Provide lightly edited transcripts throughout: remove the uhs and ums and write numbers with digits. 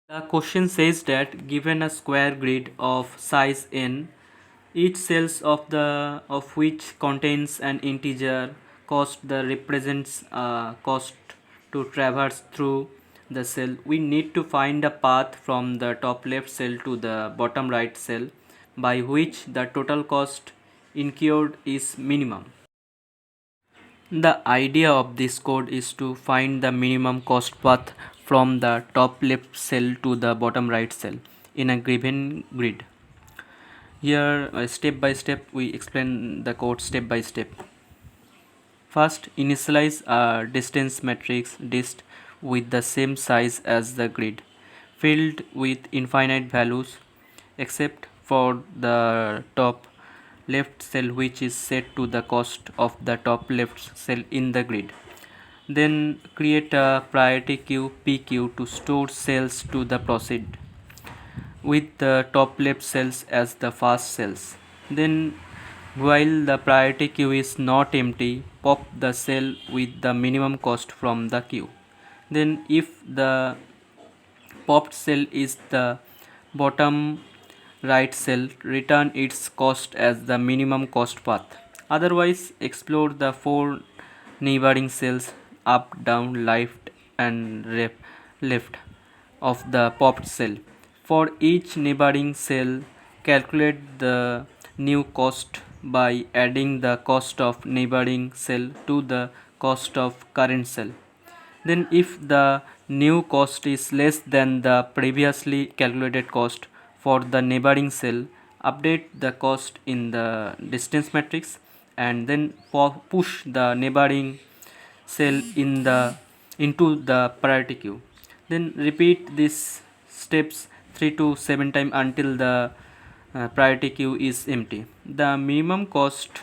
The question says that given a square grid of size n, each cells of which contains an integer cost that represents cost to traverse through the cell, we need to find a path from the top left cell to the bottom right cell by which the total cost incurred is minimum. The idea of this code is to find the minimum cost path from the top left cell to the bottom right cell in a given grid. Here, step by step, we explain the code step by step. First, initialize a distance matrix dist with the same size as the grid, filled with infinite values except for the top left cell, which is set to the cost of the top left cell in the grid. Then create a priority queue PQ to store cells to the proceed with the top left cells as the first cells. Then while the priority queue is not empty, pop the cell with the minimum cost from the queue. Then if the popped cell is the bottom right cell, return its cost as the minimum cost path. Otherwise, explore the four neighboring cells up, down, left and left of the popped cell. For each neighboring cell, calculate the new cost by adding the cost of neighboring cell to the cost of current cell. Then if the new cost is less than the previously calculated cost for the neighboring cell, update the cost in the distance matrix and then push the neighboring cell into the priority queue. Then repeat these steps 3 to 7 times until the priority queue is empty. The minimum cost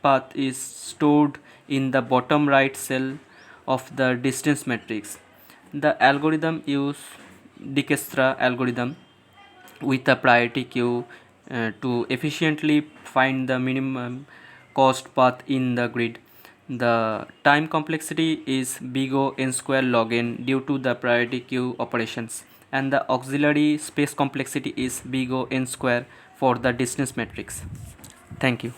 path is stored in the bottom right cell of the distance matrix. The algorithm use Dijkstra algorithm with a priority queue to efficiently find the minimum cost path in the grid. The time complexity is big O n square log n due to the priority queue operations, and the auxiliary space complexity is big O n square for the distance matrix. Thank you.